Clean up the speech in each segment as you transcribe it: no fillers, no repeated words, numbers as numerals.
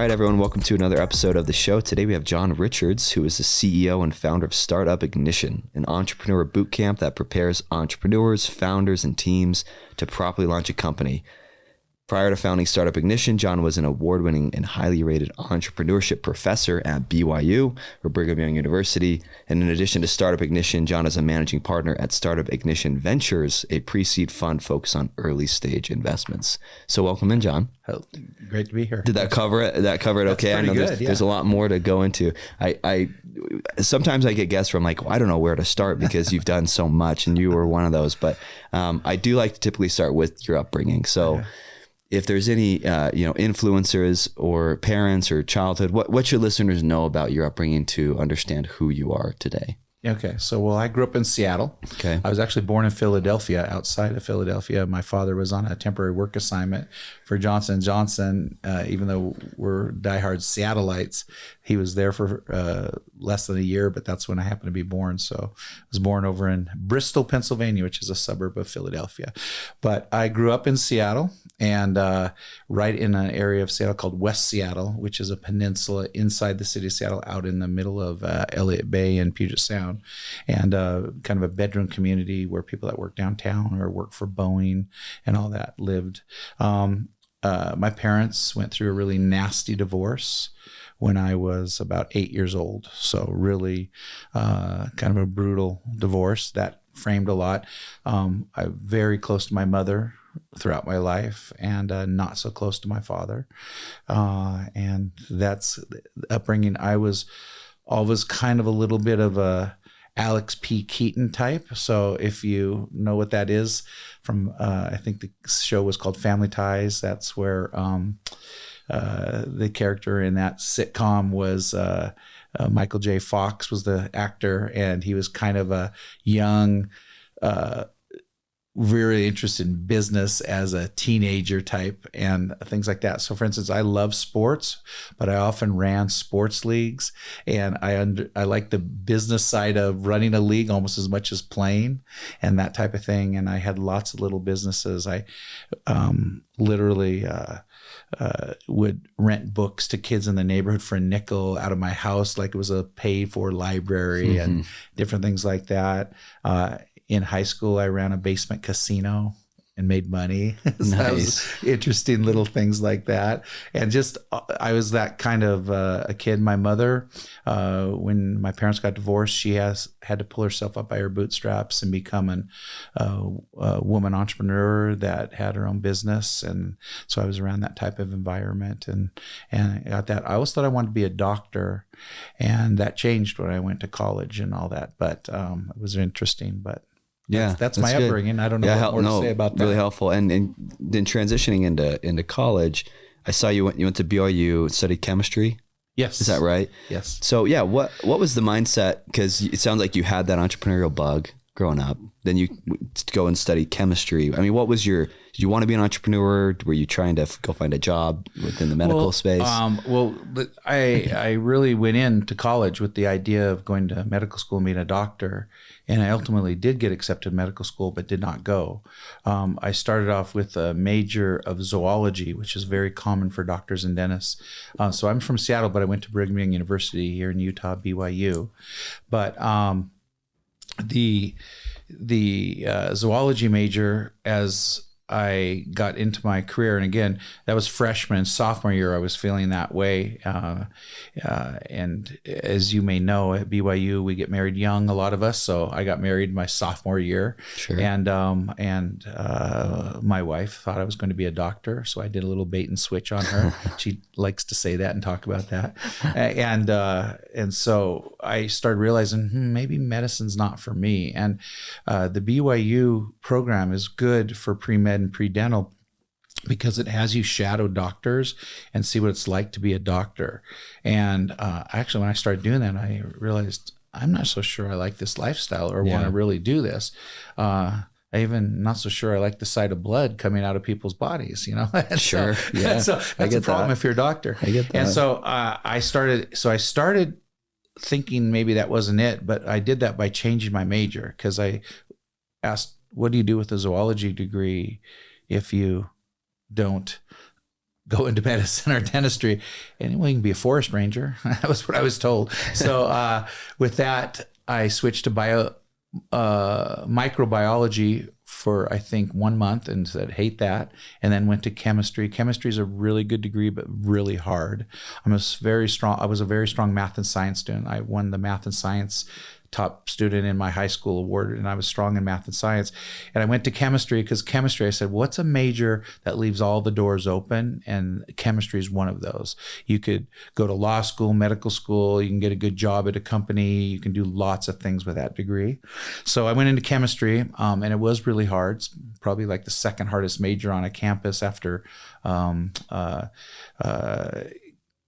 right, everyone, welcome to another episode of the show. Today we have John Richards, who is the CEO and founder of Startup Ignition, an entrepreneur bootcamp that prepares entrepreneurs, founders, and teams to properly launch a company. Prior to founding Startup Ignition, John was an award-winning and highly rated entrepreneurship professor at BYU, or Brigham Young University. And in addition to Startup Ignition, John is a managing partner at Startup Ignition Ventures, a pre-seed fund focused on early-stage investments. So welcome in, John. Great to be here. Did that cover it? That covered it okay? I know there's a lot more to go into. I sometimes I get guests where I'm like, well, I don't know where to start because you've done so much, and you were one of those. But I do like to typically start with your upbringing. So. Okay. If there's any, influencers or parents or childhood, what should listeners know about your upbringing to understand who you are today? Okay. So, I grew up in Seattle. Okay. I was actually born in Philadelphia, outside of Philadelphia. My father was on a temporary work assignment for Johnson & Johnson. Even though we're diehard Seattleites, he was there for less than a year, but that's when I happened to be born. So I was born over in Bristol, Pennsylvania, which is a suburb of Philadelphia. But I grew up in Seattle and right in an area of Seattle called West Seattle, which is a peninsula inside the city of Seattle, out in the middle of Elliott Bay and Puget Sound, and kind of a bedroom community where people that work downtown or work for Boeing and all that lived. My parents went through a really nasty divorce when I was about 8 years old. So really kind of a brutal divorce that framed a lot. I'm very close to my mother throughout my life, and not so close to my father. And that's the upbringing. I was always kind of a little bit of a Alex P. Keaton type. So if you know what that is from, I think the show was called Family Ties. That's where the character in that sitcom was Michael J. Fox was the actor, and he was kind of a young, very interested in business as a teenager type and things like that. So for instance, I love sports, but I often ran sports leagues, and I like the business side of running a league almost as much as playing and that type of thing. And I had lots of little businesses. I literally would rent books to kids in the neighborhood for a nickel out of my house, like it was a paid for library and different things like that. In high school, I ran a basement casino and made money. So nice. That was interesting little things like that. And just, I was that kind of a kid. My mother, when my parents got divorced, she had to pull herself up by her bootstraps and become a woman entrepreneur that had her own business. And so I was around that type of environment, and I got that. I always thought I wanted to be a doctor, and that changed when I went to college and all that. But it was interesting, but yeah, that's my upbringing. I don't know what more to say about that. Really helpful. And then transitioning into college, I saw you went to BYU, studied chemistry. Yes. Is that right? Yes. So yeah, what was the mindset? Because it sounds like you had that entrepreneurial bug growing up. Then you go and study chemistry. I mean, did you want to be an entrepreneur? Were you trying to go find a job within the medical space? I really went into college with the idea of going to medical school and being a doctor. And I ultimately did get accepted to medical school, but did not go. I started off with a major of zoology, which is very common for doctors and dentists. So I'm from Seattle, but I went to Brigham Young University here in Utah, BYU. But the zoology major, as I got into my career, and again, that was freshman, sophomore year, I was feeling that way. And as you may know, at BYU, we get married young, a lot of us. So I got married my sophomore year. Sure. And my wife thought I was going to be a doctor. So I did a little bait and switch on her. She likes to say that and talk about that. And so I started realizing, maybe medicine's not for me. And the BYU program is good for pre-med and pre-dental because it has you shadow doctors and see what it's like to be a doctor. And actually, when I started doing that, I realized I'm not so sure I like this lifestyle or want to really do this. I even not so sure I like the sight of blood coming out of people's bodies, Sure. So, yeah. So that's a problem if you're a doctor. I get that. And so I started thinking maybe that wasn't it, but I did that by changing my major, because I asked, what do you do with a zoology degree if you don't go into medicine or dentistry. And well, you can be a forest ranger. That was what I was told. So with that, I switched to microbiology for I think 1 month and said, hate that. And then went to chemistry. Chemistry is a really good degree, but really hard. I was a very strong math and science student. I won the math and science top student in my high school award, and I was strong in math and science. And I went to chemistry because chemistry, I said, what's a major that leaves all the doors open? And chemistry is one of those. You could go to law school, medical school, you can get a good job at a company, you can do lots of things with that degree. So I went into chemistry, and it was really hard. It's probably like the second hardest major on a campus after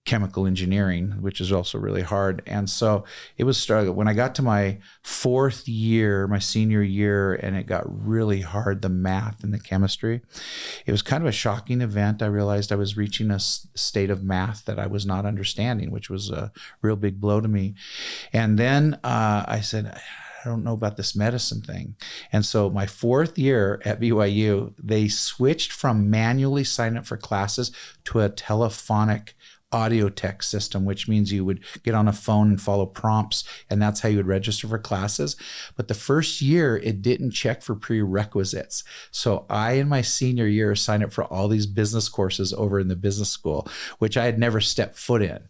chemical engineering, which is also really hard. And so it was struggle. When I got to my fourth year, my senior year, and it got really hard, the math and the chemistry, it was kind of a shocking event. I realized I was reaching a state of math that I was not understanding, which was a real big blow to me. And then I said, I don't know about this medicine thing. And so my fourth year at BYU, they switched from manually signing up for classes to a telephonic audio text system, which means you would get on a phone and follow prompts, and that's how you would register for classes. But the first year, it didn't check for prerequisites. So I, in my senior year, signed up for all these business courses over in the business school, which I had never stepped foot in.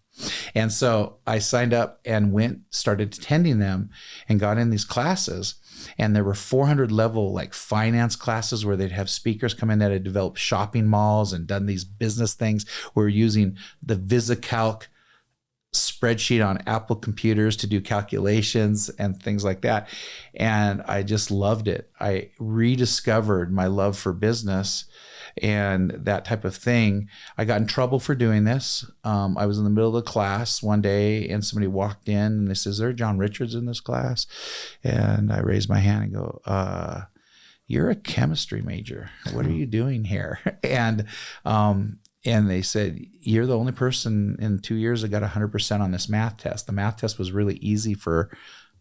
And so I signed up and started attending them and got in these classes. And there were 400 level like finance classes where they'd have speakers come in that had developed shopping malls and done these business things. We're using the VisiCalc spreadsheet on Apple computers to do calculations and things like that. And I just loved it. I rediscovered my love for business and that type of thing. I got in trouble for doing this. I was in the middle of the class one day and somebody walked in and they said, is there John Richards in this class? And I raised my hand and go, you're a chemistry major. What are you doing here? And they said, you're the only person in 2 years that got 100% on this math test. The math test was really easy for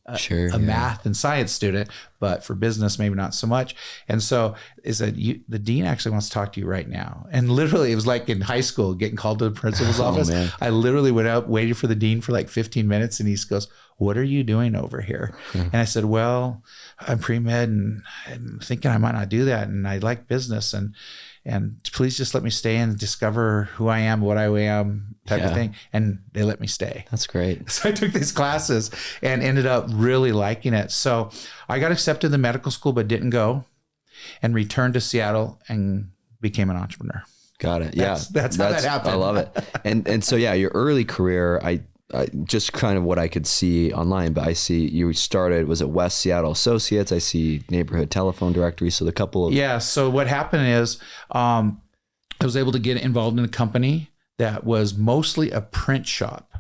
a math and science student, but for business, maybe not so much. And so they said, the dean actually wants to talk to you right now. And literally, it was like in high school, getting called to the principal's office. Man. I literally went out, waited for the dean for like 15 minutes, and he goes, what are you doing over here? And I said, well, I'm pre-med, and I'm thinking I might not do that, and I like business, and please just let me stay and discover who I am, what I am, type of thing. And they let me stay. That's great. So I took these classes and ended up really liking it. So I got accepted to medical school, but didn't go, and returned to Seattle and became an entrepreneur. Got it. Yeah. That's how that happened. I love it. And so, yeah, your early career, I just kind of what I could see online, but I see you started, was it West Seattle Associates? I see Neighborhood Telephone Directory. So the couple of... Yeah. So what happened is I was able to get involved in a company that was mostly a print shop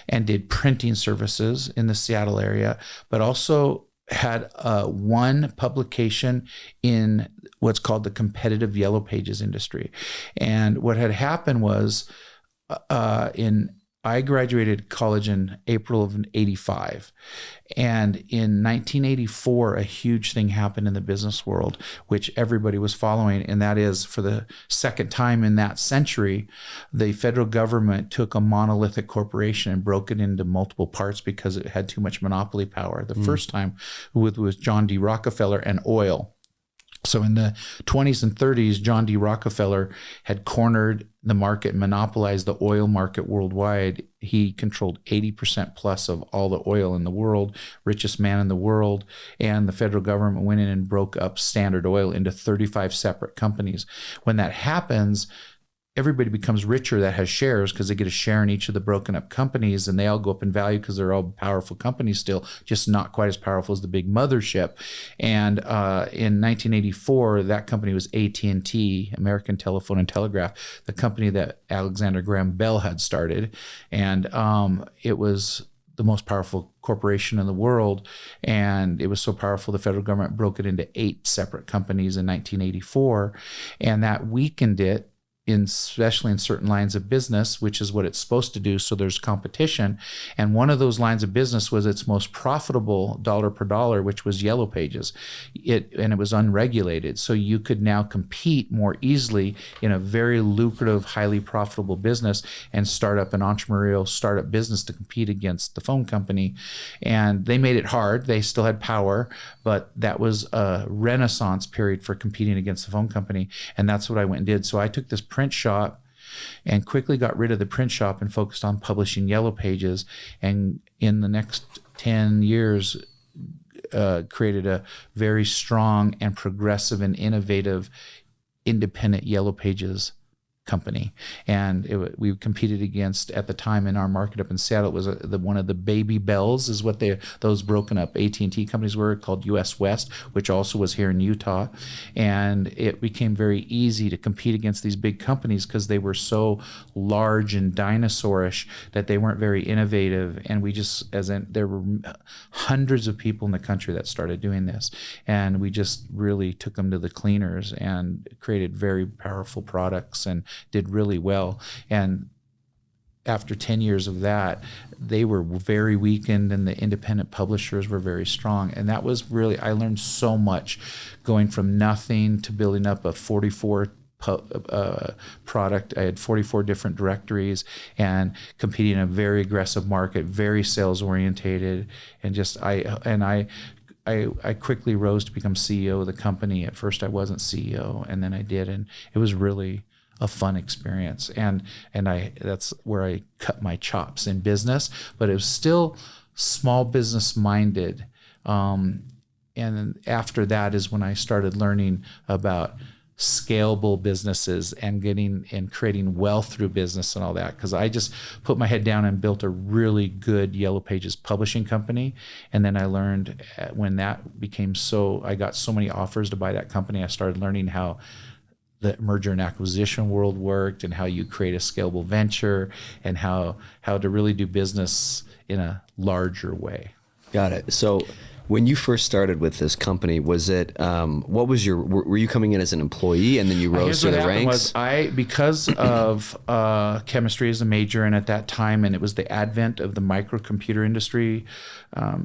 and did printing services in the Seattle area, but also had one publication in what's called the competitive yellow pages industry. And what had happened was I graduated college in April of '85. And in 1984, a huge thing happened in the business world, which everybody was following. And that is, for the second time in that century, the federal government took a monolithic corporation and broke it into multiple parts because it had too much monopoly power. The first time with John D. Rockefeller and oil. So in the 20s and 30s, John D. Rockefeller had cornered the market, monopolized the oil market worldwide. He controlled 80% plus of all the oil in the world, richest man in the world. And the federal government went in and broke up Standard Oil into 35 separate companies. When that happens, everybody becomes richer that has shares because they get a share in each of the broken up companies, and they all go up in value because they're all powerful companies still, just not quite as powerful as the big mothership. And in 1984, that company was AT&T, American Telephone and Telegraph, the company that Alexander Graham Bell had started. And it was the most powerful corporation in the world. And it was so powerful, the federal government broke it into 8 separate companies in 1984. And that weakened it especially in certain lines of business, which is what it's supposed to do. So there's competition. And one of those lines of business was its most profitable dollar per dollar, which was Yellow Pages. And it was unregulated. So you could now compete more easily in a very lucrative, highly profitable business and start up an entrepreneurial startup business to compete against the phone company. And they made it hard. They still had power, but that was a renaissance period for competing against the phone company. And that's what I went and did. So I took this print shop and quickly got rid of the print shop and focused on publishing Yellow Pages. And in the next 10 years, created a very strong and progressive and innovative independent Yellow Pages company. And we competed against, at the time in our market up in Seattle, it was one of the baby bells is what those broken up AT&T companies were, called US West, which also was here in Utah. And it became very easy to compete against these big companies because they were so large and dinosaurish that they weren't very innovative. And there were hundreds of people in the country that started doing this. And we just really took them to the cleaners and created very powerful products and did really well. And after 10 years of that, they were very weakened and the independent publishers were very strong. And that was really, I learned so much going from nothing to building up a 44 product. I had 44 different directories and competing in a very aggressive market, very sales orientated. And I quickly rose to become CEO of the company. At first I wasn't CEO, and then I did. And it was really a fun experience. And that's where I cut my chops in business, but it was still small business minded. And then after that is when I started learning about scalable businesses and creating wealth through business and all that. Cause I just put my head down and built a really good Yellow Pages publishing company. And then I learned when that became I got so many offers to buy that company, I started learning how the merger and acquisition world worked and how you create a scalable venture and how to really do business in a larger way. Got it. So when you first started with this company, was it, were you coming in as an employee and then you rose through the ranks? Because of chemistry as a major, and at that time, and it was the advent of the microcomputer industry.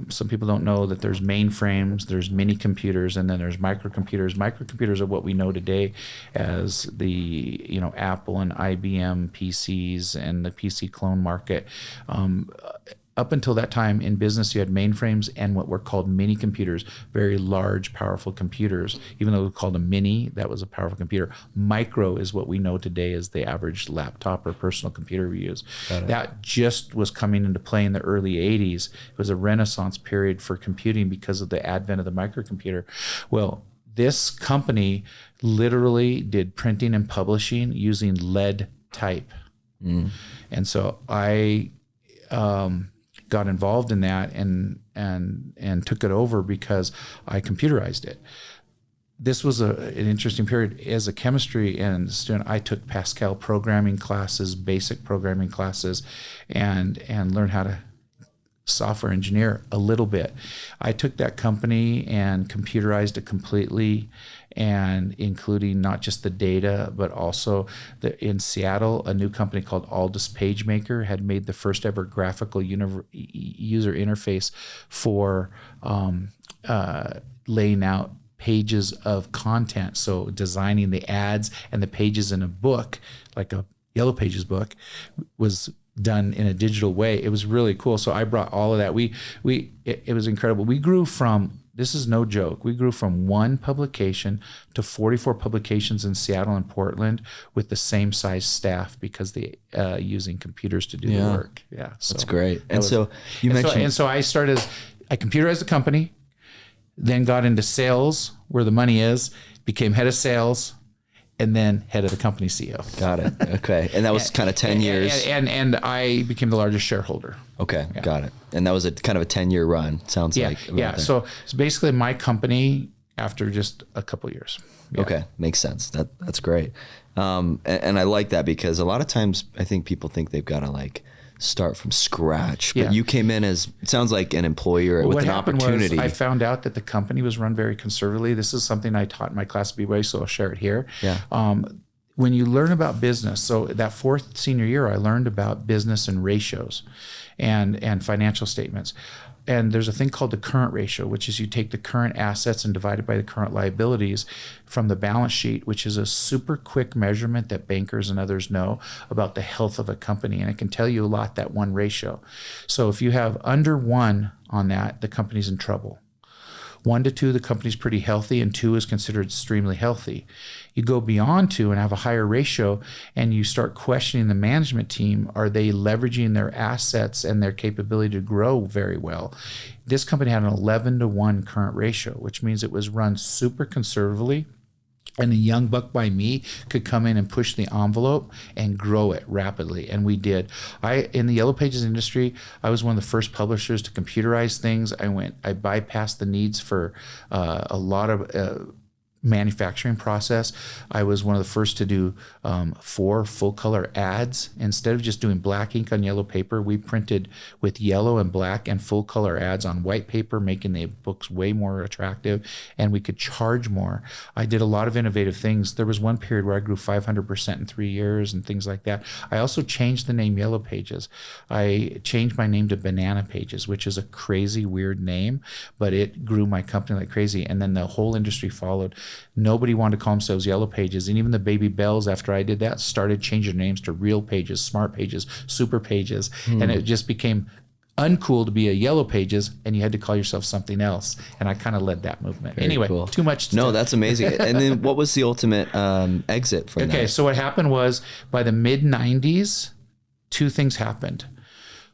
Some people don't know that there's mainframes, there's mini computers, and then there's microcomputers. Microcomputers are what we know today as the Apple and IBM PCs and the PC clone market. Up until that time in business, you had mainframes and what were called mini computers, very large, powerful computers. Even though we called them mini, that was a powerful computer. Micro is what we know today as the average laptop or personal computer we use. That just was coming into play in the early 80s. It was a renaissance period for computing because of the advent of the microcomputer. Well, this company literally did printing and publishing using lead type. And so I got involved in that and took it over because I computerized it. This was an interesting period. As a chemistry and student, I took Pascal programming classes, basic programming classes, and learned how to software engineer a little bit. I took that company and computerized it completely, and including not just the data, but also in Seattle, a new company called Aldous PageMaker had made the first ever graphical user interface for laying out pages of content. So designing the ads and the pages in a book, like a Yellow Pages book, was done in a digital way. It was really cool. So I brought all of that. It was incredible. We grew from, this is no joke, we grew from one publication to 44 publications in Seattle and Portland with the same size staff because they using computers to do the work. Yeah, so that's great. And so you mentioned, so I computerized the company, then got into sales where the money is, became head of sales, and then head of the company CEO. Got it. Okay. And that was kind of 10 years. And I became the largest shareholder. Okay. Yeah. Got it. And that was a kind of a 10-year run, sounds like. Yeah. So it's basically my company after just a couple of years. Yeah. Okay. Makes sense. That's great. And I like that because a lot of times I think people think they've got to start from scratch, but you came in as, it sounds like an employer with an opportunity. I found out that the company was run very conservatively. This is something I taught in my class at BYU, so I'll share it here. Yeah. when you learn about business, so that fourth senior year, I learned about business and ratios and financial statements. And there's a thing called the current ratio, which is you take the current assets and divide it by the current liabilities from the balance sheet, which is a super quick measurement that bankers and others know about the health of a company. And it can tell you a lot, that one ratio. So if you have under 1 on that, the company's in trouble. 1 to 2, the company's pretty healthy, and 2 is considered extremely healthy. You go beyond 2 and have a higher ratio, and you start questioning the management team. Are they leveraging their assets and their capability to grow very well? This company had an 11 to 1 current ratio, which means it was run super conservatively. And a young buck by me could come in and push the envelope and grow it rapidly. And we did. In the Yellow Pages industry, I was one of the first publishers to computerize things. I bypassed the needs for a lot of manufacturing process. I was one of the first to do 4 full color ads. Instead of just doing black ink on yellow paper, we printed with yellow and black and full color ads on white paper, making the books way more attractive, and we could charge more. I did a lot of innovative things. There was one period where I grew 500% in 3 years and things like that. I also changed the name Yellow Pages. I changed my name to Banana Pages, which is a crazy, weird name, but it grew my company like crazy. And then the whole industry followed. Nobody wanted to call themselves Yellow Pages. And even the Baby Bells, after I did that, started changing names to Real Pages, Smart Pages, Super Pages. And it just became uncool to be a Yellow Pages, and you had to call yourself something else. And I kind of led that movement. Very anyway, cool. Too much to No, tell. that's amazing. And then what was the ultimate exit from that? Okay, so what happened was by the mid-90s, 2 things happened.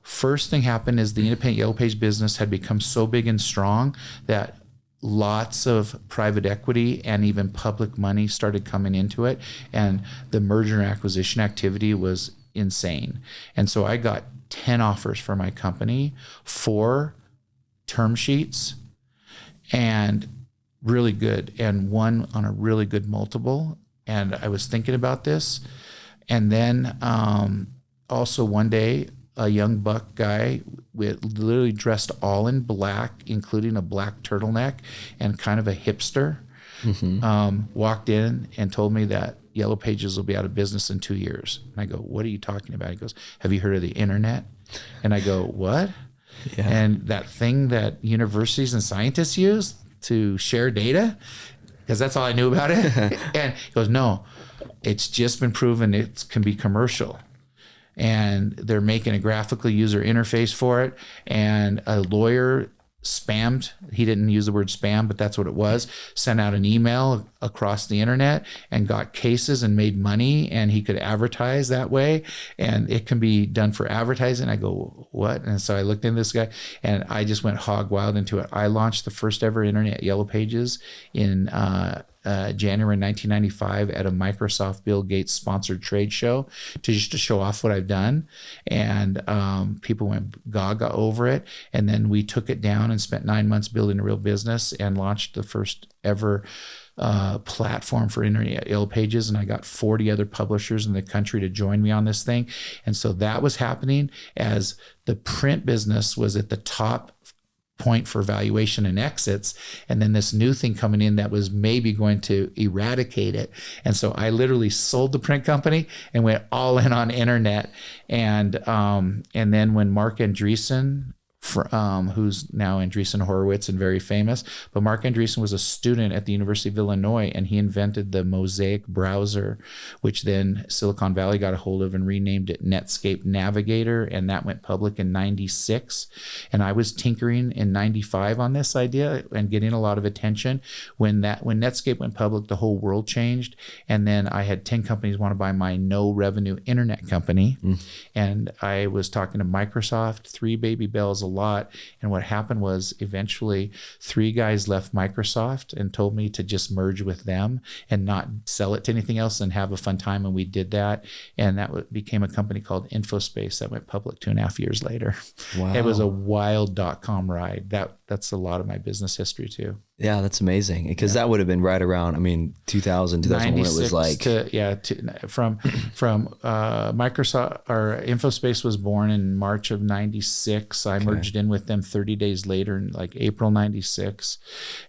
First thing happened is the independent Yellow Page business had become so big and strong that lots of private equity and even public money started coming into it, and the merger and acquisition activity was insane. And so I got 10 offers for my company, 4 term sheets, and really good, and 1 on a really good multiple. And I was thinking about this. And then also one day, a young buck guy with literally dressed all in black, including a black turtleneck and kind of a hipster, walked in and told me that Yellow Pages will be out of business in 2 years. And I go, what are you talking about? He goes, have you heard of the internet? And I go, what? Yeah. And that thing that universities and scientists use to share data? Because that's all I knew about it. And he goes, no, it's just been proven it can be commercial. And they're making a graphical user interface for it. And a lawyer spammed, he didn't use the word spam, but that's what it was, sent out an email across the internet and got cases and made money, and he could advertise that way, and it can be done for advertising. I go, what? And so I looked into this guy, and I just went hog wild into it. I launched the first ever internet Yellow Pages in January 1995 at a Microsoft Bill Gates sponsored trade show to show off what I've done. And people went gaga over it. And then we took it down and spent 9 months building a real business and launched the first ever platform for internet Yellow Pages. And I got 40 other publishers in the country to join me on this thing. And so that was happening as the print business was at the top point for valuation and exits, and then this new thing coming in that was maybe going to eradicate it. And so I literally sold the print company and went all in on internet. And then when Mark Andreessen, who's now Andreessen Horowitz and very famous, but Mark Andreessen was a student at the University of Illinois, and he invented the Mosaic browser, which then Silicon Valley got a hold of and renamed it Netscape Navigator, and that went public in 96. And I was tinkering in 95 on this idea and getting a lot of attention. When Netscape went public, the whole world changed, and then I had 10 companies want to buy my no revenue internet company. And I was talking to Microsoft, 3 Baby Bells, a lot. And what happened was eventually 3 guys left Microsoft and told me to just merge with them and not sell it to anything else and have a fun time. And we did that. And that became a company called InfoSpace that went public 2.5 years later. Wow. It was a wild .com ride. That's a lot of my business history too. Yeah, that's amazing, because that would have been right around, 2000, 2001, when it was like from Microsoft. Our InfoSpace was born in March of 96. I merged in with them 30 days later in like April 96.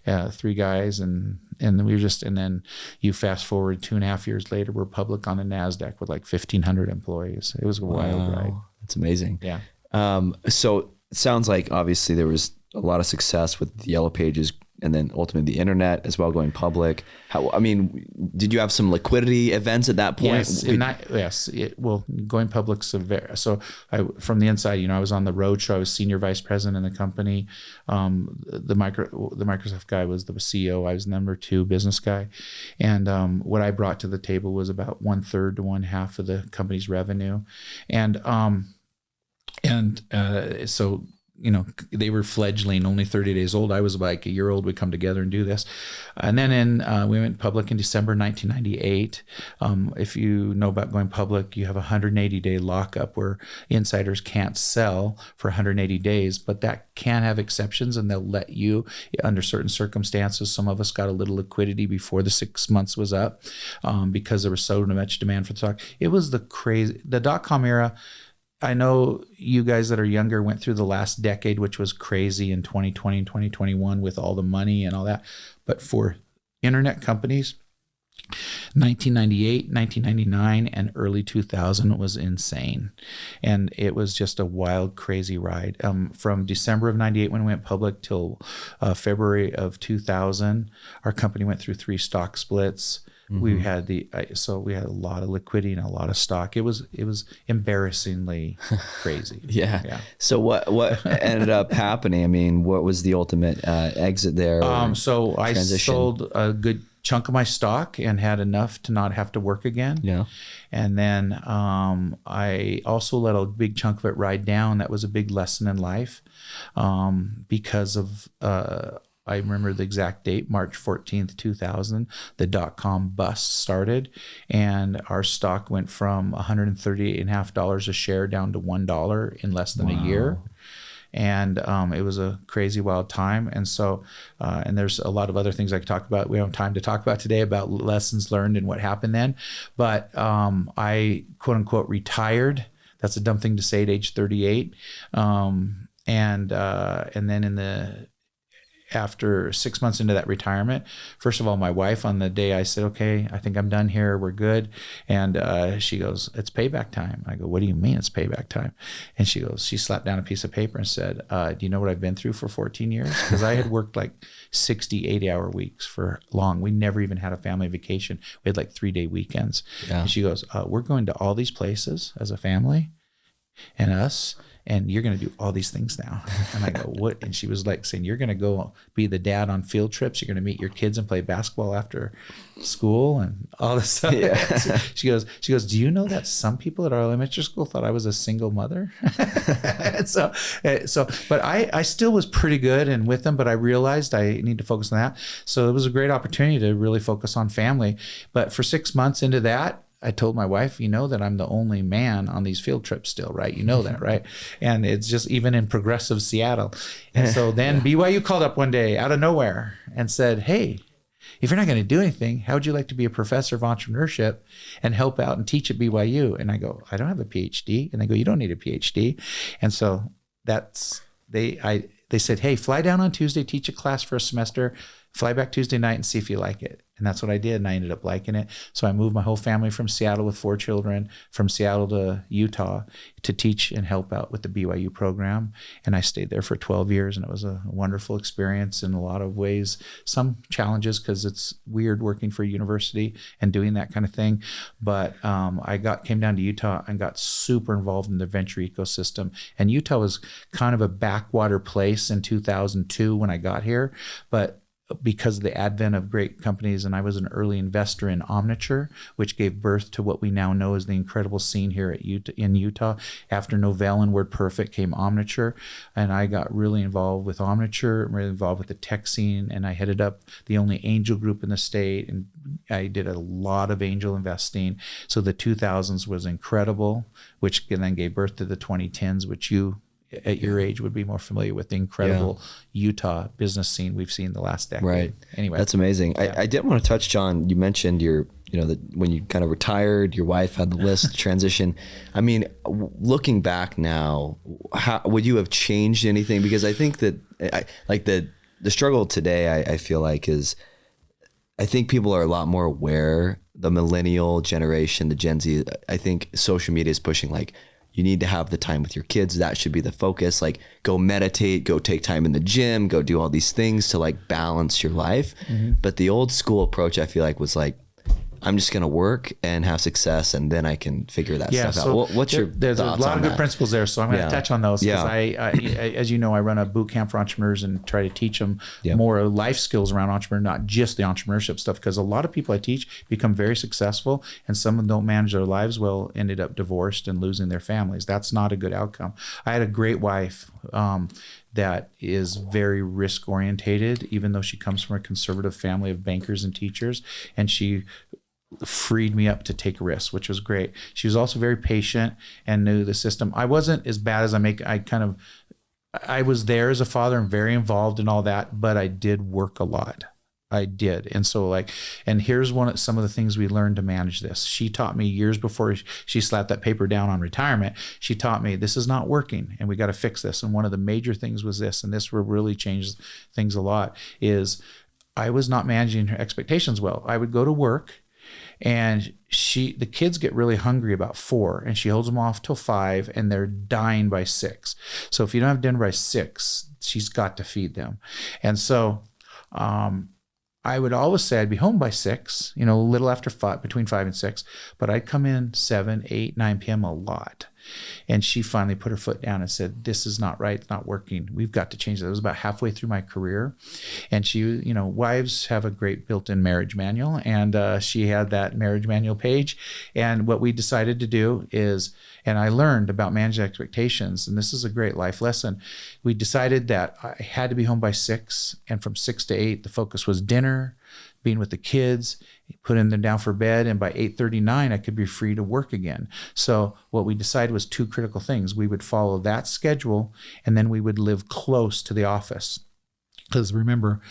3 guys, and then and then you fast forward 2.5 years later, we're public on the NASDAQ with like 1,500 employees. It was a wild ride. That's amazing. Yeah. So it sounds like obviously there was a lot of success with the Yellow Pages, and then ultimately the internet as well, going public. Did you have some liquidity events at that point? Yes. Going public's from the inside, I was on the road show. I was senior vice president in the company. The Microsoft guy was the CEO. I was number 2 business guy. And what I brought to the table was about 1/3 to 1/2 of the company's revenue. So they were fledgling, only 30 days old. I was like a year old. We'd come together and do this. And then we went public in December 1998. If you know about going public, you have a 180-day lockup where insiders can't sell for 180 days, but that can have exceptions, and they'll let you under certain circumstances. Some of us got a little liquidity before the 6 months was up because there was so much demand for the stock. It was the dot-com era. I know you guys that are younger went through the last decade, which was crazy in 2020 and 2021 with all the money and all that. But for internet companies, 1998, 1999, and early 2000 was insane. And it was just a wild, crazy ride. From December of 98 when we went public till February of 2000, our company went through 3 stock splits. Mm-hmm. We had we had a lot of liquidity and a lot of stock. It was embarrassingly crazy. Yeah. So what ended up happening? What was the ultimate exit there? So I sold a good chunk of my stock and had enough to not have to work again. Yeah. And then I also let a big chunk of it ride down. That was a big lesson in life because of I remember the exact date, March 14th, 2000, the dot-com bust started, and our stock went from $138.50 a share down to $1 in less than a year. And it was a crazy, wild time. And so, and there's a lot of other things I could talk about. We don't have time to talk about today about lessons learned and what happened then. But I, quote unquote, retired. That's a dumb thing to say at age 38. And then after 6 months into that retirement, first of all, my wife, on the day I said, okay, I think I'm done here, we're good. And she goes, it's payback time. I go, what do you mean it's payback time? And she slapped down a piece of paper and said, do you know what I've been through for 14 years? Because I had worked like 60, 80-hour weeks for long. We never even had a family vacation. We had like 3-day weekends. Yeah. And she goes, we're going to all these places as a family and us, and you're going to do all these things now. And I go, what? And she was like saying, you're going to go be the dad on field trips. You're going to meet your kids and play basketball after school and all this stuff. Yeah. She goes, do you know that some people at our elementary school thought I was a single mother? But I still was pretty good and with them, but I realized I need to focus on that. So it was a great opportunity to really focus on family. But for 6 months into that, I told my wife, you know that I'm the only man on these field trips still, right? You know that, right? And it's just even in progressive Seattle. And so then BYU called up one day out of nowhere and said, hey, if you're not going to do anything, how would you like to be a professor of entrepreneurship and help out and teach at BYU? And I go, I don't have a PhD. And they go, you don't need a PhD. And so they said, hey, fly down on Tuesday, teach a class for a semester, fly back Tuesday night and see if you like it. And that's what I did. And I ended up liking it. So I moved my whole family from Seattle with 4 children, from Seattle to Utah to teach and help out with the BYU program. And I stayed there for 12 years. And it was a wonderful experience in a lot of ways. Some challenges because it's weird working for a university and doing that kind of thing. But I came down to Utah and got super involved in the venture ecosystem. And Utah was kind of a backwater place in 2002 when I got here. But because of the advent of great companies, and I was an early investor in Omniture, which gave birth to what we now know as the incredible scene here in Utah. After Novell and WordPerfect came Omniture, and I got really involved with Omniture, really involved with the tech scene, and I headed up the only angel group in the state, and I did a lot of angel investing. So the 2000s was incredible, which then gave birth to the 2010s, which you at your age would be more familiar with the incredible Utah business scene we've seen the last decade. Right. Anyway, that's amazing. I did want to touch, John, you mentioned that when you kind of retired, your wife had the list transition. I mean, looking back now, how would you have changed anything? Because I think that the struggle today, I feel like is, I think people are a lot more aware, the millennial generation, the Gen Z. I think social media is pushing like, you need to have the time with your kids. That should be the focus. Like, go meditate, go take time in the gym, go do all these things to like balance your life. Mm-hmm. But the old school approach, I feel like, was like, I'm just going to work and have success, and then I can figure that stuff out. What's your There's a lot of good principles there, so I'm going to touch on those. Because I, as you know, I run a boot camp for entrepreneurs and try to teach them more life skills around entrepreneur, not just the entrepreneurship stuff. Because a lot of people I teach become very successful, and some of them don't manage their lives well, ended up divorced and losing their families. That's not a good outcome. I had a great wife that is very risk orientated, even though she comes from a conservative family of bankers and teachers, and she freed me up to take risks, which was great. She was also very patient and knew the system. I wasn't as bad as I was there as a father and very involved in all that, but I did work a lot. I did. And so and here's some of the things we learned to manage this. She taught me years before she slapped that paper down on retirement. She taught me, this is not working and we got to fix this. And one of the major things was this, and this will really change things a lot, is I was not managing her expectations well. I would go to work, and the kids get really hungry about 4, and she holds them off till 5, and they're dying by 6. So if you don't have dinner by 6, she's got to feed them. And so I would always say I'd be home by 6, a little after 5, between 5 and 6, but I'd come in 7, 8, 9 p.m. a lot. And she finally put her foot down and said, this is not right. It's not working. We've got to change that. It was about halfway through my career. And she, wives have a great built-in marriage manual. And she had that marriage manual page. And what we decided to do is, and I learned about managing expectations, and this is a great life lesson. We decided that I had to be home by 6. And from 6 to 8, the focus was dinner, being with the kids, putting them down for bed, and by 8:39 I could be free to work again. So what we decided was 2 critical things. We would follow that schedule, and then we would live close to the office. Because remember,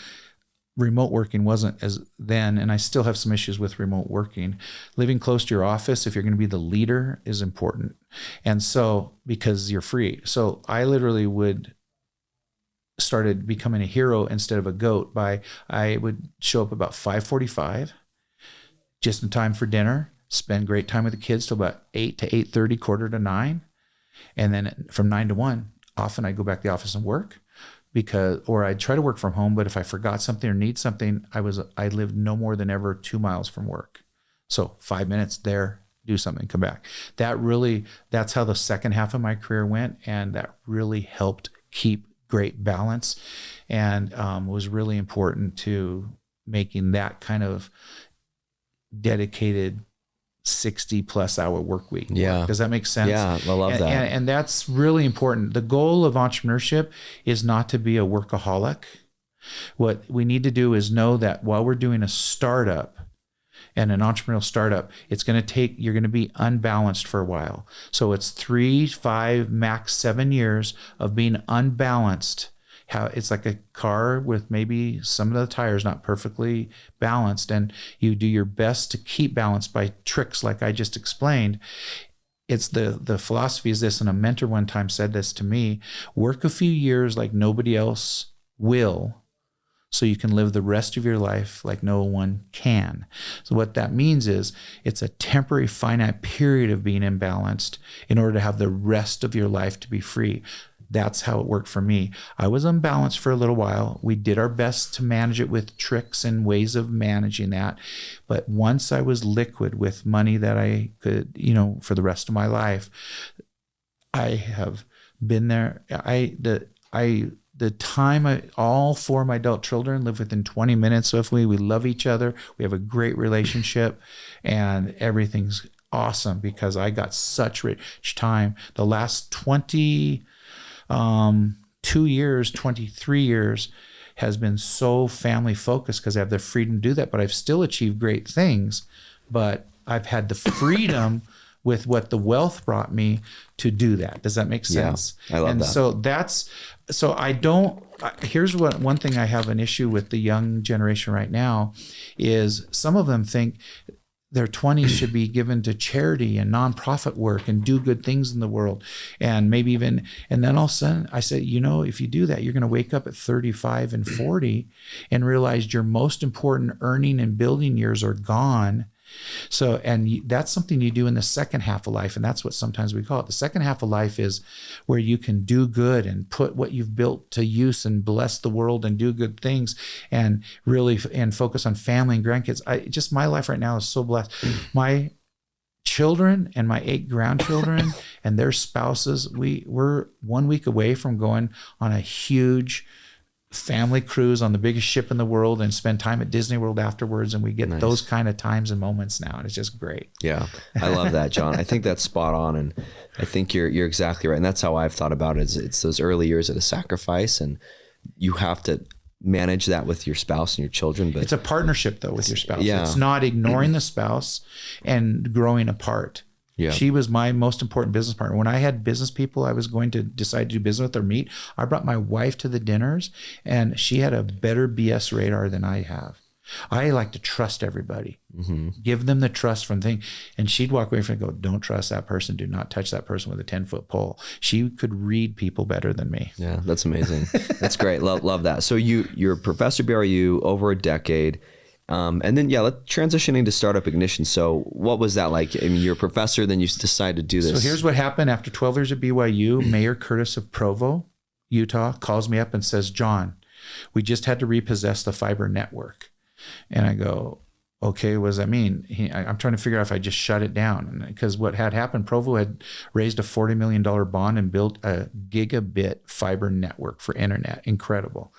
remote working wasn't as then, and I still have some issues with remote working. Living close to your office, if you're going to be the leader, is important. And so, because you're free. So I literally started becoming a hero instead of a goat I would show up about 5:45, just in time for dinner, spend great time with the kids till about 8 to 8:30, quarter to 9. And then from 9 to 1, often I'd go back to the office and work or I'd try to work from home. But if I forgot something or need something, I lived no more than ever 2 miles from work. So 5 minutes there, do something, come back. That's how the second half of my career went. And that really helped keep great balance, and was really important to making that kind of dedicated 60+ hour work week. Yeah. Does that make sense? Yeah, I love that. And that's really important. The goal of entrepreneurship is not to be a workaholic. What we need to do is know that while we're doing a startup, and an entrepreneurial startup, you're going to be unbalanced for a while. So it's 3, 5, max 7 years of being unbalanced. It's like a car with maybe some of the tires not perfectly balanced, and you do your best to keep balance by tricks like I just explained. It's the philosophy is this, and a mentor one time said this to me: work a few years like nobody else will, so you can live the rest of your life like no one can. So what that means is it's a temporary finite period of being imbalanced in order to have the rest of your life to be free. That's how it worked for me. I was unbalanced for a little while. We did our best to manage it with tricks and ways of managing that. But once I was liquid with money that I could, for the rest of my life, I have been there. The time all 4 of my adult children live within 20 minutes of me. We love each other. We have a great relationship, and everything's awesome because I got such rich time. The last 23 years has been so family focused because I have the freedom to do that, but I've still achieved great things, but I've had the freedom with what the wealth brought me to do that. Does that make sense? Yeah, I love that. Here's one thing I have an issue with the young generation right now is some of them think their 20s should be given to charity and nonprofit work and do good things in the world. And maybe even, and then all of a sudden I said, if you do that, you're going to wake up at 35 and 40 and realize your most important earning and building years are gone. So, and that's something you do in the second half of life. And that's what sometimes we call it. The second half of life is where you can do good and put what you've built to use and bless the world and do good things and really, and focus on family and grandkids. My life right now is so blessed. My children and my 8 grandchildren and their spouses, we're 1 week away from going on a huge family cruise on the biggest ship in the world and spend time at Disney World afterwards. And we get those kind of times and moments now. And it's just great. Yeah. I love that, John. I think that's spot on. And I think you're exactly right. And that's how I've thought about it. It's those early years of a sacrifice, and you have to manage that with your spouse and your children. But it's a partnership though with your spouse. Yeah. It's not ignoring the spouse and growing apart. Yeah. She was my most important business partner. When I had business people I was going to decide to do business with or meet, I brought my wife to the dinners, and she had a better BS radar than I have. I like to trust everybody, give them the trust from thing. And she'd walk away from it and go, don't trust that person. Do not touch that person with a 10-foot pole. She could read people better than me. Yeah, that's amazing. That's great. Love that. So you're a professor at BYU over a decade. And then, let's transitioning to Startup Ignition. So what was that like? I mean, you're a professor, then you decided to do this. So here's what happened. After 12 years at BYU, Mayor Curtis of Provo, Utah, calls me up and says, John, we just had to repossess the fiber network. And I go, okay, what does that mean? I'm trying to figure out if I just shut it down. Because what had happened, Provo had raised a $40 million bond and built a gigabit fiber network for internet. Incredible.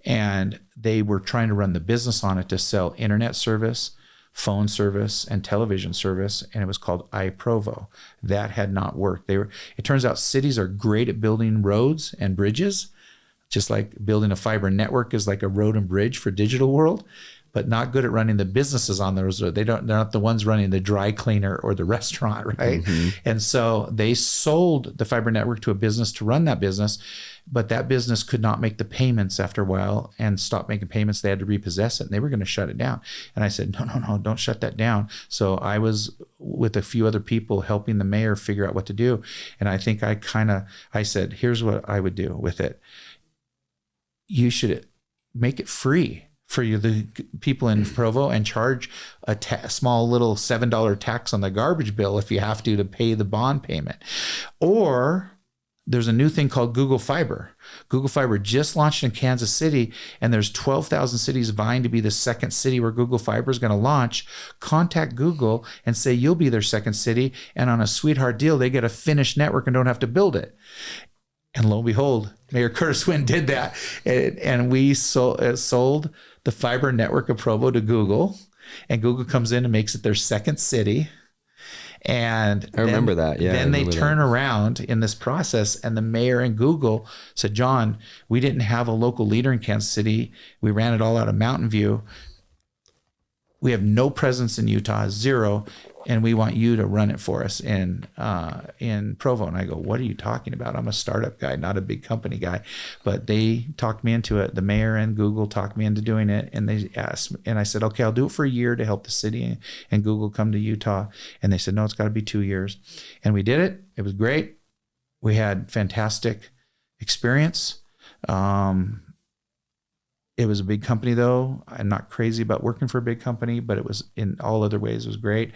And they were trying to run the business on it to sell internet service, phone service, and television service. And it was called iProvo. That had not worked. It turns out cities are great at building roads and bridges, just like building a fiber network is like a road and bridge for digital world, but not good at running the businesses on those. They're not the ones running the dry cleaner or the restaurant, right? And so they sold the fiber network to a business to run that business, but that business could not make the payments after a while and stopped making payments. They had to repossess it, and they were going to shut it down. And I said, no, don't shut that down. So I was with a few other people helping the mayor figure out what to do. And I think I said, here's what I would do with it. You should make it free for the people in Provo and charge a small little $7 tax on the garbage bill if you have to pay the bond payment. Or there's a new thing called Google Fiber. Google Fiber just launched in Kansas City, and there's 12,000 cities vying to be the second city where Google Fiber is going to launch. Contact Google and say you'll be their second city, and on a sweetheart deal, they get a finished network and don't have to build it. And lo and behold, Mayor Curtis Wynn did that. And we sold the fiber network of Provo to Google. And Google comes in and makes it their second city. And I remember that. Yeah. Then they turn around in this process, and the mayor and Google said, John, we didn't have a local leader in Kansas City. We ran it all out of Mountain View. We have no presence in Utah, zero. And we want you to run it for us in Provo. And I go, what are you talking about? I'm a startup guy, not a big company guy. But they talked me into it. The mayor and Google talked me into doing it. And they asked, and I said, okay, I'll do it for a year to help the city and Google come to Utah. And they said, no, it's got to be 2 years. And we did it. It was great. We had fantastic experience. It was a big company, though. I'm not crazy about working for a big company, but it was in all other ways, it was great.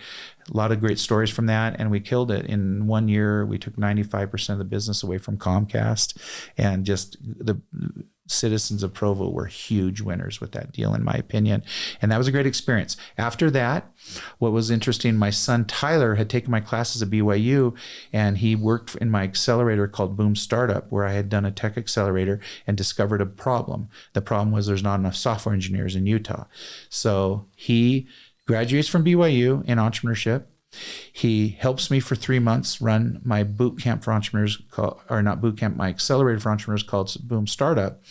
A lot of great stories from that, and we killed it. In 1 year, we took 95% of the business away from Comcast, and just the citizens of Provo were huge winners with that deal, in my opinion. And that was a great experience. After that, what was interesting, my son Tyler had taken my classes at BYU, and he worked in my accelerator called Boom Startup, where I had done a tech accelerator and discovered a problem. The problem was there's not enough software engineers in Utah. So he graduates from BYU in entrepreneurship. He helps me for 3 months run my boot camp for entrepreneurs, my accelerator for entrepreneurs called Boom Startup.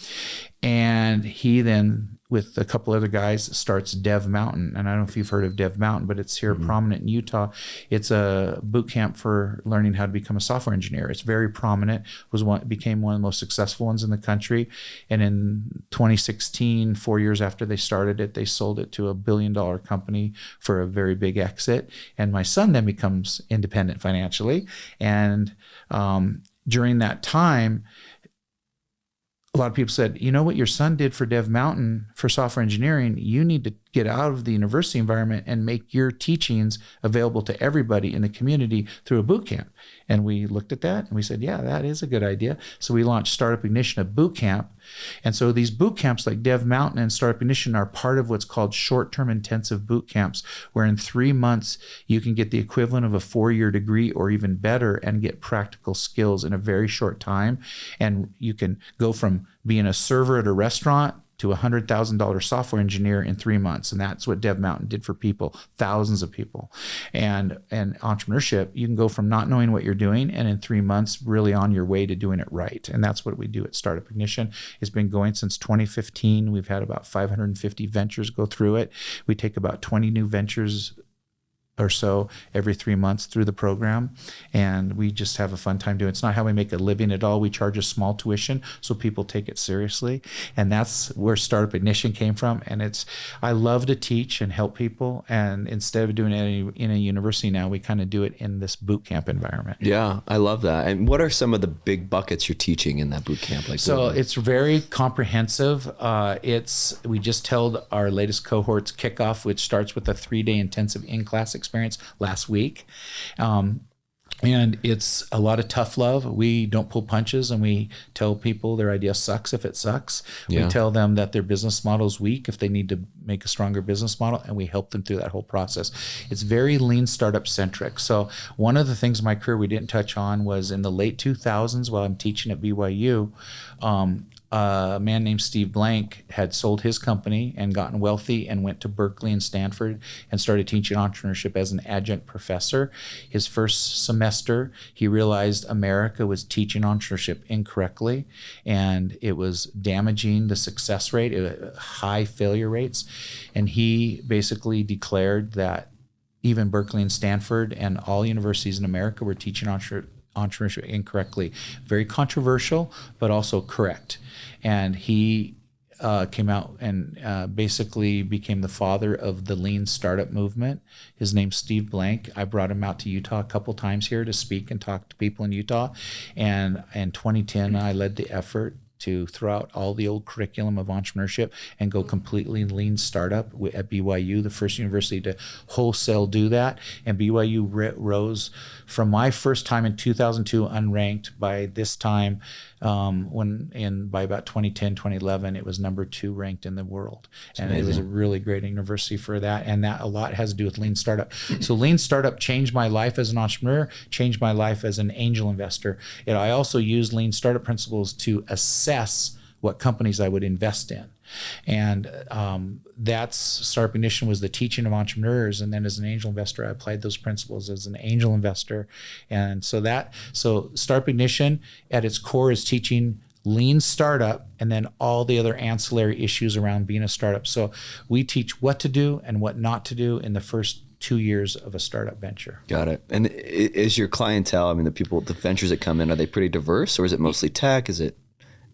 And he then with a couple other guys, starts Dev Mountain. And I don't know if you've heard of Dev Mountain, but it's here prominent in Utah. It's a boot camp for learning how to become a software engineer. It's very prominent, became one of the most successful ones in the country. And in 2016, 4 years after they started it, they sold it to $1 billion company for a very big exit. And my son then becomes independent financially. And during that time, a lot of people said, you know what your son did for Dev Mountain for software engineering, you need to get out of the university environment and make your teachings available to everybody in the community through a boot camp. And we looked at that and we said, yeah, that is a good idea. So we launched Startup Ignition, a boot camp. And so these boot camps like Dev Mountain and Startup Ignition are part of what's called short-term intensive boot camps, where in 3 months you can get the equivalent of a 4-year degree or even better and get practical skills in a very short time. And you can go from being a server at a restaurant to a $100,000 software engineer in 3 months. And that's what Dev Mountain did for people, thousands of people. And entrepreneurship, you can go from not knowing what you're doing and in 3 months really on your way to doing it right. And that's what we do at Startup Ignition. It's been going since 2015. We've had about 550 ventures go through it. We take about 20 new ventures or so every 3 months through the program. And we just have a fun time doing it. It's not how we make a living at all. We charge a small tuition so people take it seriously. And that's where Startup Ignition came from. And I love to teach and help people. And instead of doing it in a university now, we kind of do it in this boot camp environment. Yeah, I love that. And what are some of the big buckets you're teaching in that boot camp? It's very comprehensive. We just held our latest cohort's kickoff, which starts with a 3-day intensive in-class experience last week. And it's a lot of tough love. We don't pull punches, and we tell people their idea sucks if it sucks. Yeah. We tell them that their business model is weak if they need to make a stronger business model, and we help them through that whole process. It's very lean startup centric. So one of the things in my career we didn't touch on was in the late 2000s while I'm teaching at BYU, a man named Steve Blank had sold his company and gotten wealthy and went to Berkeley and Stanford and started teaching entrepreneurship as an adjunct professor. His first semester, he realized America was teaching entrepreneurship incorrectly, and it was damaging the success rate, high failure rates. And he basically declared that even Berkeley and Stanford and all universities in America were teaching entrepreneurship incorrectly. Very controversial, but also correct. And he came out and basically became the father of the lean startup movement. His name's Steve Blank. I brought him out to Utah a couple times here to speak and talk to people in Utah. And in 2010, I led the effort to throw out all the old curriculum of entrepreneurship and go completely lean startup at BYU, the first university to wholesale do that. And BYU rose from my first time in 2002 unranked. By this time, by about 2010, 2011, it was number 2 ranked in the world. And it was a really great university for that. And that a lot has to do with lean startup. So lean startup changed my life as an entrepreneur, changed my life as an angel investor. And I also used lean startup principles to assess what companies I would invest in. And that's Startup Ignition was the teaching of entrepreneurs. And then as an angel investor, I applied those principles as an angel investor. And so Startup Ignition at its core is teaching lean startup and then all the other ancillary issues around being a startup. So we teach what to do and what not to do in the first 2 years of a startup venture. Got it. And is your clientele, the ventures that come in, are they pretty diverse, or is it mostly tech? Is it?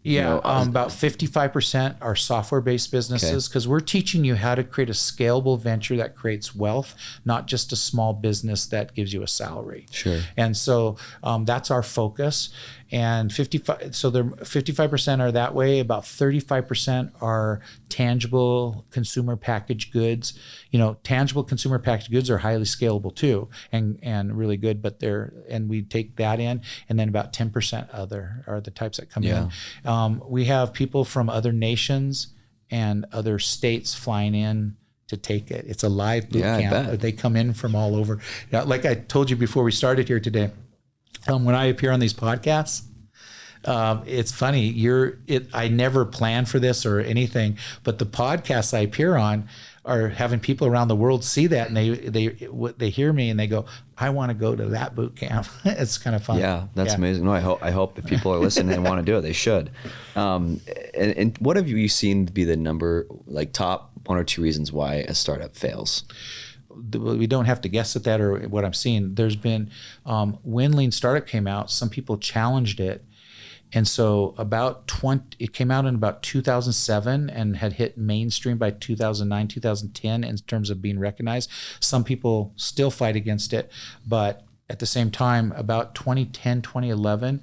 Yeah, about 55% are software-based businesses, because we're teaching you how to create a scalable venture that creates wealth, not just a small business that gives you a salary. Sure. And so that's our focus. And 55% are that way. About 35% are tangible consumer packaged goods. Tangible consumer packaged goods are highly scalable too, and really good. And we take that in, and then about 10% other are the types that come in. We have people from other nations and other states flying in to take it. It's a live boot camp. They come in from all over. Like I told you before we started here today, when I appear on these podcasts, it's funny. I never plan for this or anything, but the podcasts I appear on are having people around the world see that, and they hear me and they go, I want to go to that boot camp. It's kind of fun. Yeah, that's amazing. No, I hope if people are listening and want to do it, they should. And what have you seen to be the top 1 or 2 reasons why a startup fails? We don't have to guess at that or what I'm seeing. There's been, when Lean Startup came out, some people challenged it. And so it came out in about 2007 and had hit mainstream by 2009, 2010 in terms of being recognized. Some people still fight against it, but at the same time, about 2010, 2011,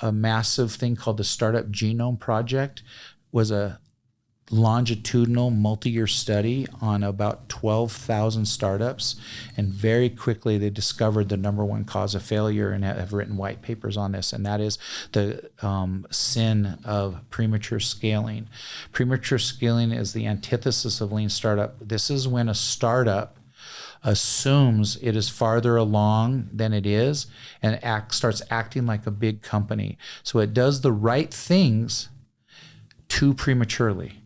a massive thing called the Startup Genome Project was a longitudinal multi-year study on about 12,000 startups, and very quickly they discovered the number one cause of failure and have written white papers on this, and that is the sin of premature scaling. Premature scaling is the antithesis of lean startup. This is when a startup assumes it is farther along than it is and starts acting like a big company. So it does the right things too prematurely.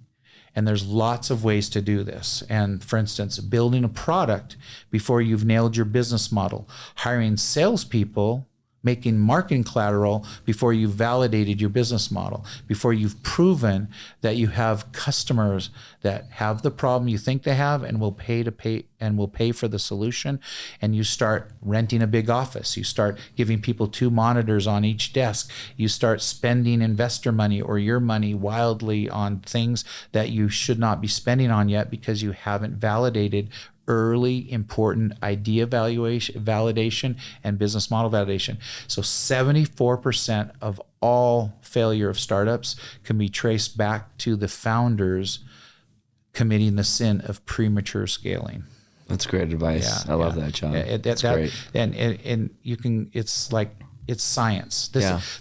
And there's lots of ways to do this. And for instance, building a product before you've nailed your business model, hiring salespeople, making marketing collateral before you've validated your business model, before you've proven that you have customers that have the problem you think they have and will pay for the solution. And you start renting a big office. You start giving people 2 monitors on each desk. You start spending investor money or your money wildly on things that you should not be spending on yet because you haven't validated early important idea validation and business model validation. So 74% of all failure of startups can be traced back to the founders committing the sin of premature scaling. That's great advice. I love that, John. That's great. And you can, it's science.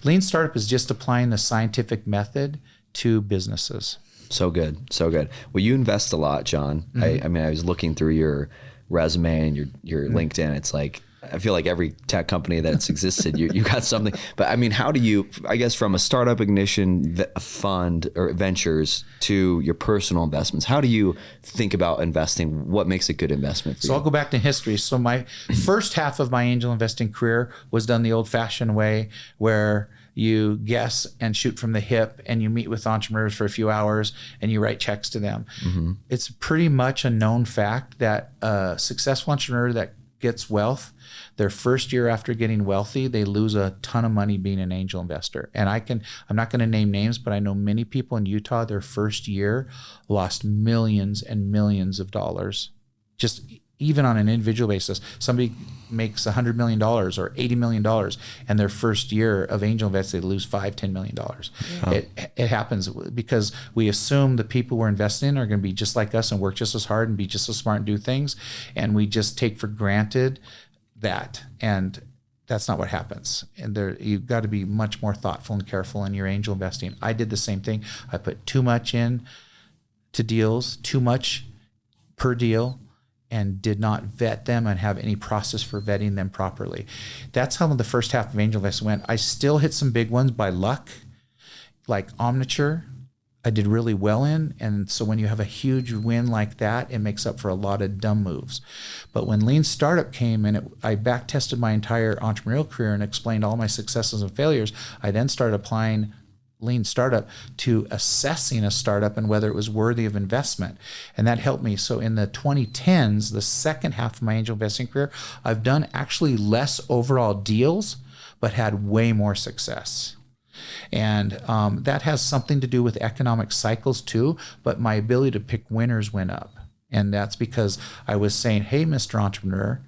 Lean startup is just applying the scientific method to businesses. So good. So good. Well, you invest a lot, John. Mm-hmm. I mean, I was looking through your resume and your LinkedIn. It's like, I feel like every tech company that's existed, you got something. But I mean, how do you, I guess from a startup ignition fund or ventures to your personal investments, how do you think about investing? What makes a good investment for you? So I'll go back to history. So my first half of my angel investing career was done the old fashioned way, where you guess and shoot from the hip and you meet with entrepreneurs for a few hours and you write checks to them. Mm-hmm. It's pretty much a known fact that a successful entrepreneur that gets wealth, their first year after getting wealthy, they lose a ton of money being an angel investor. And I'm not going to name names, but I know many people in Utah, their first year lost millions and millions of dollars, just even on an individual basis. Somebody makes $100 million or $80 million, and their first year of angel investing, they lose $5-10 million. Yeah. It happens because we assume the people we're investing in are going to be just like us and work just as hard and be just as smart and do things, and we just take for granted that. And that's not what happens. And you've got to be much more thoughtful and careful in your angel investing. I did the same thing. I put too much in to deals, too much per deal, and did not vet them and have any process for vetting them properly. That's how the first half of angel investing went. I still hit some big ones by luck, like Omniture. I did really well in. And so when you have a huge win like that, it makes up for a lot of dumb moves. But when Lean Startup came and I back tested my entire entrepreneurial career and explained all my successes and failures, I then started applying Lean Startup to assessing a startup and whether it was worthy of investment. And that helped me. So in the 2010s, the second half of my angel investing career, I've done actually less overall deals, but had way more success. And that has something to do with economic cycles too, but my ability to pick winners went up. And that's because I was saying, hey, Mr. Entrepreneur,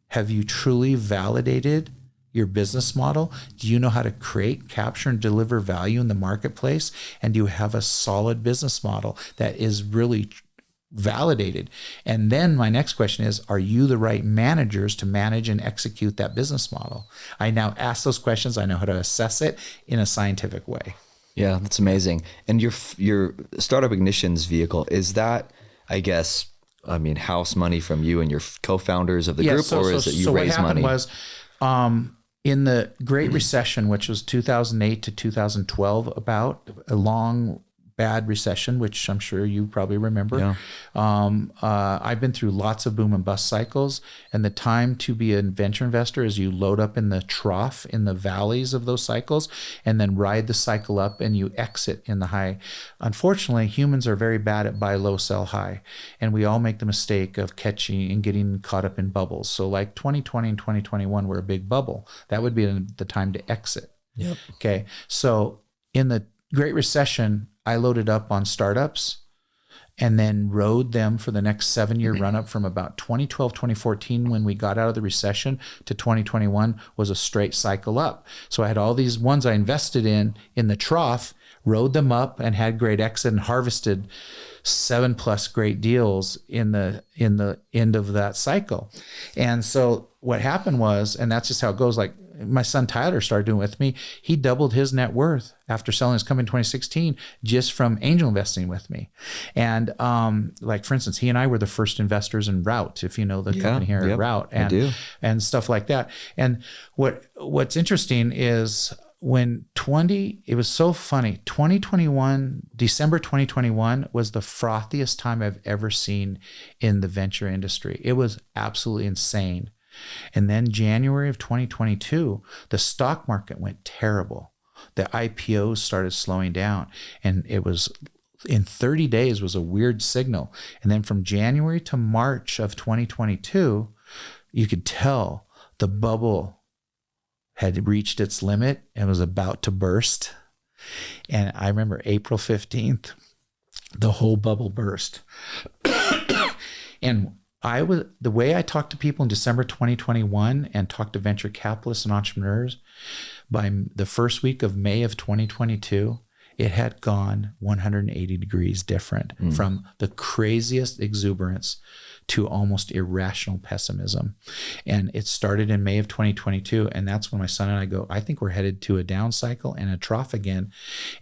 have you truly validated your business model? Do you know how to create, capture, and deliver value in the marketplace? And do you have a solid business model that is really validated? And then my next question is, are you the right managers to manage and execute that business model? I now ask those questions. I know how to assess it in a scientific way. Yeah, that's amazing. And your Startup Ignition's vehicle, is that, I guess, house money from you and your co-founders of the group, or is it you raise money? So what happened was, in the Great Recession, which was 2008 to 2012, about a long bad recession, which I'm sure you probably remember. Yeah. I've been through lots of boom and bust cycles, and the time to be a venture investor is you load up in the trough, in the valleys of those cycles, and then ride the cycle up and you exit in the high. Unfortunately, humans are very bad at buy low, sell high, and we all make the mistake of catching and getting caught up in bubbles. So like 2020 and 2021 were a big bubble. That would be the time to exit. Yep. Okay. So in the Great Recession, I loaded up on startups and then rode them for the next 7-year run up from about 2012, 2014, when we got out of the recession, to 2021 was a straight cycle up. So I had all these ones I invested in the trough, rode them up and had great exit and harvested 7+ great deals in the end of that cycle. And so what happened was, and that's just how it goes, like my son Tyler started doing it with me. He doubled his net worth after selling his company in 2016 just from angel investing with me. And like, for instance, he and I were the first investors in Route, if you know the company here at Route, and stuff like that. And what's interesting is it was so funny. 2021, December 2021 was the frothiest time I've ever seen in the venture industry. It was absolutely insane. And then January of 2022, the stock market went terrible. The IPOs started slowing down, and it was in 30 days was a weird signal. And then from January to March of 2022, you could tell the bubble had reached its limit and was about to burst. And I remember April 15th, the whole bubble burst. And the way I talked to people in December 2021 and talked to venture capitalists and entrepreneurs, by the first week of May of 2022, it had gone 180 degrees different, from the craziest exuberance to almost irrational pessimism. And it started in May of 2022. And that's when my son and I go, I think we're headed to a down cycle and a trough again.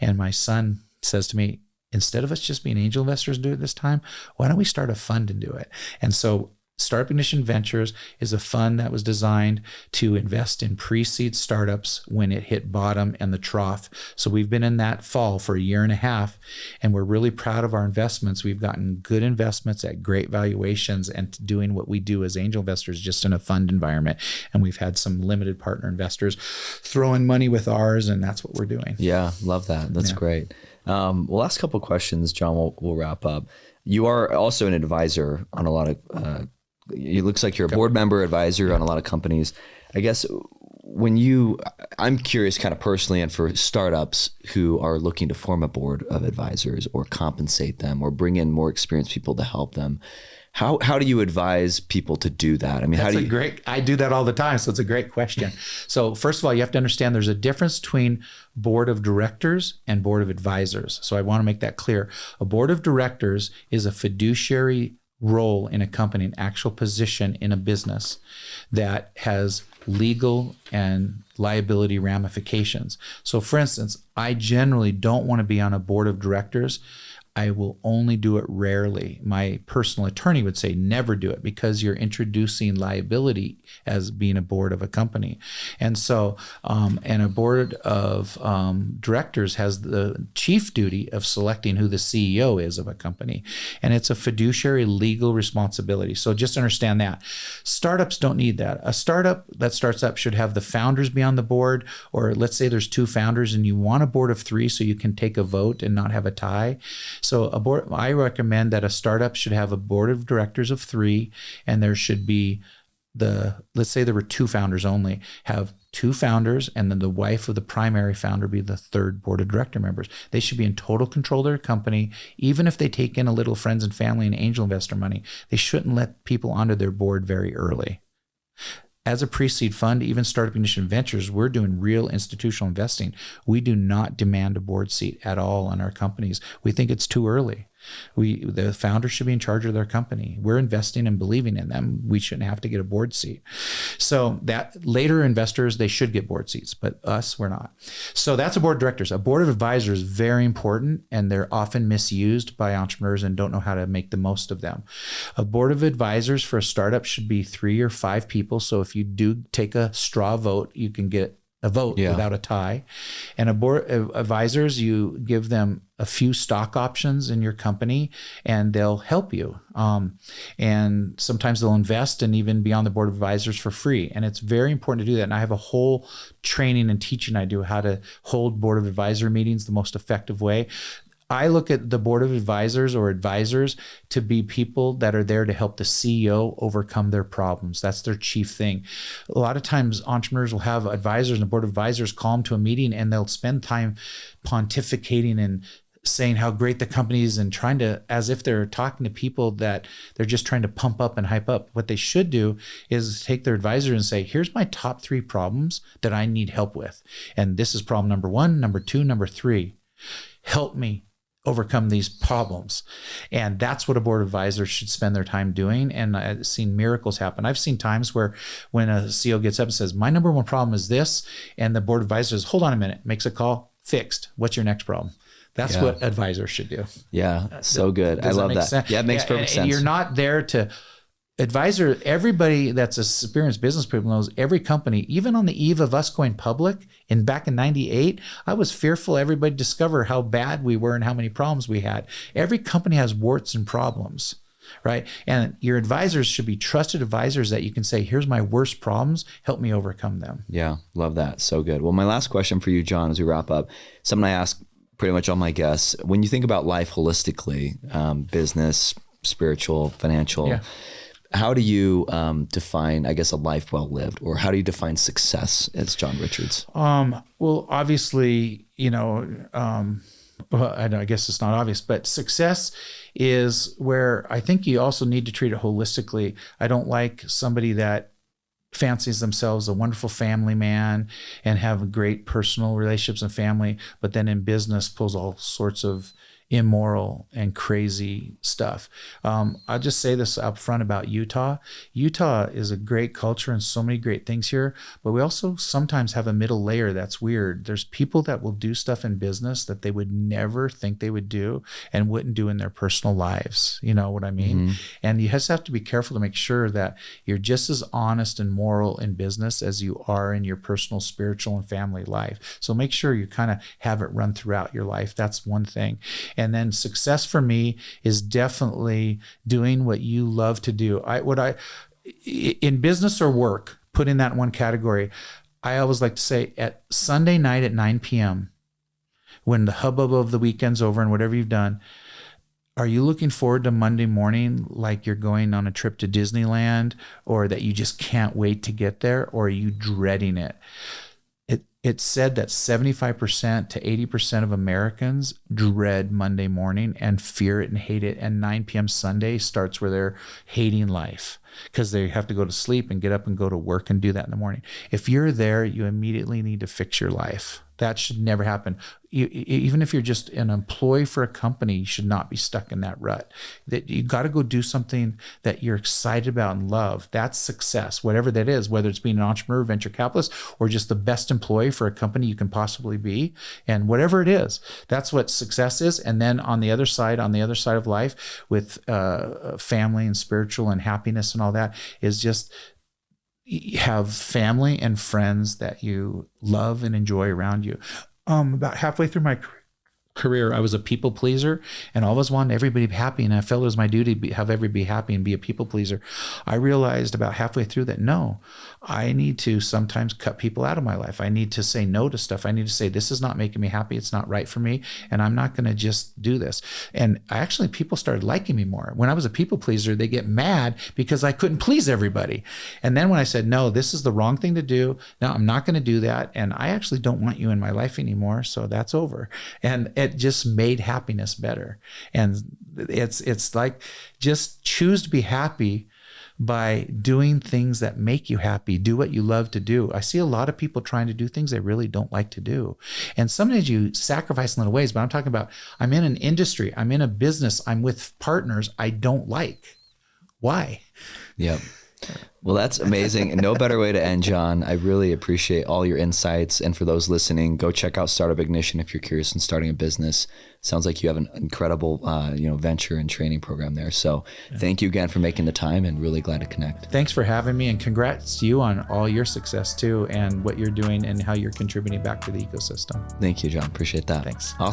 And my son says to me, instead of us just being angel investors do it this time, why don't we start a fund and do it? And so Startup Ignition Ventures is a fund that was designed to invest in pre-seed startups when it hit bottom and the trough. So we've been in that fall for 1.5 years, and we're really proud of our investments. We've gotten good investments at great valuations and doing what we do as angel investors just in a fund environment. And we've had some limited partner investors throwing money with ours, and that's what we're doing. Yeah, love that. That's great. Last couple of questions, John, we'll wrap up. You are also an advisor on a lot of it looks like you're a board member, advisor on a lot of companies. I guess I'm curious kind of personally, and for startups who are looking to form a board of advisors or compensate them or bring in more experienced people to help them, how do you advise people to do that? I mean, I do that all the time. So it's a great question. So first of all, you have to understand there's a difference between board of directors and board of advisors. So I want to make that clear. A board of directors is a fiduciary role in a company, an actual position in a business that has legal and liability ramifications. So for instance, I generally don't want to be on a board of directors. I will only do it rarely. My personal attorney would say never do it, because you're introducing liability as being a board of a company. And so, and a board of directors has the chief duty of selecting who the CEO is of a company. And it's a fiduciary legal responsibility. So just understand that. Startups don't need that. A startup that starts up should have the founders be on the board, or let's say there's 2 founders and you want a board of 3 so you can take a vote and not have a tie. So I recommend that a startup should have a board of directors of 3, and there should be let's say there were 2 founders only, have 2 founders, and then the wife of the primary founder be the 3rd board of director members. They should be in total control of their company. Even if they take in a little friends and family and angel investor money, they shouldn't let people onto their board very early. As a pre-seed fund, even Startup Ignition Ventures, we're doing real institutional investing. We do not demand a board seat at all on our companies. We think it's too early. The founders should be in charge of their company. We're investing and believing in them. We shouldn't have to get a board seat. So that later investors, they should get board seats, but us, we're not. So that's a board of directors. A board of advisors is very important, and they're often misused by entrepreneurs and don't know how to make the most of them. A board of advisors for a startup should be 3 or 5 people. So if you do take a straw vote, you can get a vote without a tie. And a board of advisors, you give them a few stock options in your company and they'll help you. And sometimes they'll invest and even be on the board of advisors for free. And it's very important to do that. And I have a whole training and teaching I do how to hold board of advisor meetings the most effective way. I look at the board of advisors or advisors to be people that are there to help the CEO overcome their problems. That's their chief thing. A lot of times entrepreneurs will have advisors and the board of advisors call them to a meeting and they'll spend time pontificating and saying how great the company is and trying to, as if they're talking to people that they're just trying to pump up and hype up. What they should do is take their advisor and say, here's my top 3 problems that I need help with. And this is problem number 1, number 2, number 3. Help me overcome these problems. And that's what a board of advisors should spend their time doing. And I've seen miracles happen. I've seen times where when a CEO gets up and says, my number 1 problem is this, and the board of advisors, hold on a minute, makes a call, fixed. What's your next problem? That's what advisors should do. Yeah, so good. I love that. Sense? Yeah, it makes perfect sense. You're not there to advisor. Everybody that's a experienced business people knows every company, even on the eve of us going public back in 98, I was fearful everybody discover how bad we were and how many problems we had. Every company has warts and problems, right? And your advisors should be trusted advisors that you can say, here's my worst problems, help me overcome them. Yeah, love that. So good. Well, my last question for you, John, as we wrap up, something I ask pretty much all my guests, when you think about life holistically, business, spiritual, financial, how do you define, I guess, a life well lived, or how do you define success as John Richards? Well, obviously, well, I guess it's not obvious, but success is where I think you also need to treat it holistically. I don't like somebody that fancies themselves a wonderful family man and have great personal relationships and family, but then in business pulls all sorts of immoral and crazy stuff. I'll just say this up front about Utah. Utah is a great culture and so many great things here, but we also sometimes have a middle layer that's weird. There's people that will do stuff in business that they would never think they would do and wouldn't do in their personal lives. You know what I mean? Mm-hmm. And you just have to be careful to make sure that you're just as honest and moral in business as you are in your personal, spiritual, and family life. So make sure you kind of have it run throughout your life. That's one thing. And then success for me is definitely doing what you love to do. In business or work, put in that one category. I always like to say at Sunday night at 9 p.m., when the hubbub of the weekend's over and whatever you've done, are you looking forward to Monday morning like you're going on a trip to Disneyland, or that you just can't wait to get there, or are you dreading it? It's said that 75% to 80% of Americans dread Monday morning and fear it and hate it. And 9 p.m. Sunday starts where they're hating life because they have to go to sleep and get up and go to work and do that in the morning. If you're there, you immediately need to fix your life. That should never happen. Even if you're just an employee for a company, you should not be stuck in that rut. That you got to go do something that you're excited about and love. That's success, whatever that is, whether it's being an entrepreneur, venture capitalist, or just the best employee for a company you can possibly be. And whatever it is, that's what success is. And then on the other side of life with family and spiritual and happiness and all that is just have family and friends that you love and enjoy around you. About halfway through my career, I was a people pleaser and always wanted everybody to be happy. And I felt it was my duty to have everybody be happy and be a people pleaser. I realized about halfway through that, no, I need to sometimes cut people out of my life. I need to say no to stuff. I need to say, this is not making me happy. It's not right for me. And I'm not going to just do this. And actually, people started liking me more. When I was a people pleaser, they get mad because I couldn't please everybody. And then when I said, no, this is the wrong thing to do. No, I'm not going to do that. And I actually don't want you in my life anymore. So that's over. And it just made happiness better. And it's like, just choose to be happy by doing things that make you happy. Do what you love to do. I see a lot of people trying to do things they really don't like to do. And sometimes you sacrifice in little ways, but I'm talking about, I'm in an industry, I'm in a business, I'm with partners I don't like. Why? Yep. Well, that's amazing. And no better way to end, John. I really appreciate all your insights. And for those listening, go check out Startup Ignition if you're curious in starting a business. Sounds like you have an incredible, venture and training program there. So thank you again for making the time, and really glad to connect. Thanks for having me, and congrats to you on all your success too, and what you're doing and how you're contributing back to the ecosystem. Thank you, John. Appreciate that. Thanks. Awesome.